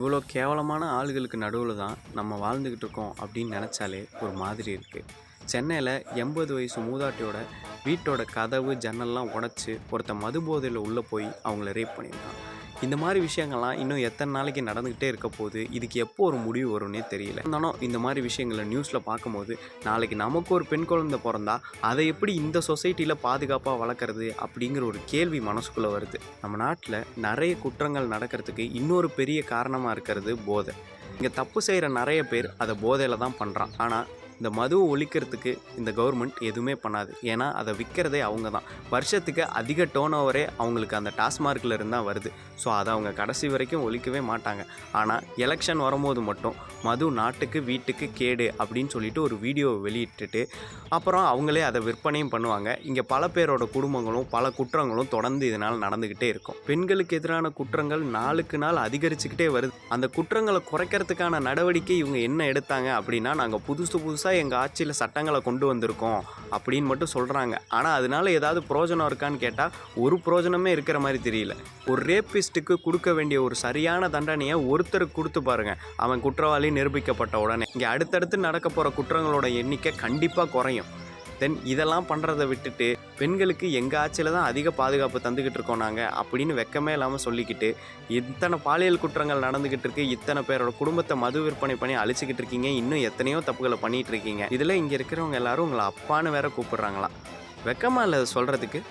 இவ்வளோ கேவலமான ஆளுகளுக்கு நடுவில் தான் நம்ம வாழ்ந்துக்கிட்டு இருக்கோம் அப்படின்னு நினச்சாலே ஒரு மாதிரி இருக்குது. சென்னையில் 80 வயசு மூதாட்டியோட வீட்டோட கதவு ஜன்னல்லாம் உடச்சி ஒருத்தன் மது போதையில் உள்ளே போய் அவங்கள ரேப் பண்ணியிருக்கான். இந்த மாதிரி விஷயங்கள்லாம் இன்னும் எத்தனை நாளைக்கு நடந்துக்கிட்டே இருக்க போகுது, இதுக்கு எப்போ ஒரு முடிவு வரும்னே தெரியல. இருந்தாலும் இந்த மாதிரி விஷயங்களை நியூஸில் பார்க்கும்போது நாளைக்கு நமக்கு ஒரு பெண் குழந்தை பிறந்தா அதை எப்படி இந்த சொசைட்டியில் பாதுகாப்பாக வளர்க்குறது அப்படிங்கிற ஒரு கேள்வி மனசுக்குள்ளே வருது. நம்ம நாட்டில் நிறைய குற்றங்கள் நடக்கிறதுக்கு இன்னொரு பெரிய காரணமாக இருக்கிறது போதை. இங்கே தப்பு செய்கிற நிறைய பேர் அதை போதையில் தான் பண்ணுறான். ஆனால் இந்த மதுவை ஒழிக்கிறதுக்கு இந்த கவர்மெண்ட் எதுவுமே பண்ணாது. ஏன்னா அதை விற்கிறதே அவங்க தான். வருஷத்துக்கு அதிக டோன் ஓவரே அவங்களுக்கு அந்த டாஸ்மார்க்கில் இருந்தால் வருது. ஸோ அதை அவங்க கடைசி வரைக்கும் ஒழிக்கவே மாட்டாங்க. ஆனால் எலெக்ஷன் வரும்போது மட்டும் மது நாட்டுக்கு வீட்டுக்கு கேடு அப்படின்னு சொல்லிட்டு ஒரு வீடியோவை வெளியிட்டுட்டு அப்புறம் அவங்களே அதை விற்பனையும் பண்ணுவாங்க. இங்கே பல பேரோட குடும்பங்களும் பல குற்றங்களும் தொடர்ந்து இதனால் நடந்துக்கிட்டே இருக்கும். பெண்களுக்கு எதிரான குற்றங்கள் நாளுக்கு நாள் அதிகரிச்சுக்கிட்டே வருது. அந்த குற்றங்களை குறைக்கிறதுக்கான நடவடிக்கை இவங்க என்ன எடுத்தாங்க அப்படின்னா, நாங்கள் புதுசாக எங்கள் ஆட்சியில் சட்டங்களை கொண்டு வந்திருக்கோம் அப்படின்னு மட்டும் சொல்கிறாங்க. ஆனால் அதனால ஏதாவது புரோஜனம் இருக்கான்னு கேட்டால் ஒரு புரோஜனமே இருக்கிற மாதிரி தெரியல. ஒரு ரேப்பிஸ்ட்டுக்கு கொடுக்க வேண்டிய ஒரு சரியான தண்டனையை ஒருத்தருக்கு கொடுத்து பாருங்க, அவன் குற்றவாளி நிரூபிக்கப்பட்ட உடனே இங்கே அடுத்தடுத்து நடக்க போகிற குற்றங்களோட எண்ணிக்கை கண்டிப்பாக குறையும். தென் இதெல்லாம் பண்ணுறதை விட்டுட்டு பெண்களுக்கு எங்கள் ஆட்சியில் தான் அதிக பாதுகாப்பு தந்துக்கிட்டு இருக்கோம் நாங்கள் அப்படின்னு வெக்கமே இல்லாமல் சொல்லிக்கிட்டு இத்தனை பாலியல் குற்றங்கள் நடந்துக்கிட்டு இருக்கு, இத்தனை பேரோட குடும்பத்தை மது விற்பனை பண்ணி அழிச்சிக்கிட்டு இருக்கீங்க, இன்னும் எத்தனையோ தப்புகளை பண்ணிகிட்டு இருக்கீங்க. இதில் இங்கே இருக்கிறவங்க எல்லாரும் உங்களை அப்பான்னு வேற கூப்பிடுறாங்களாம். வெக்கமா இல்லை சொல்கிறதுக்கு?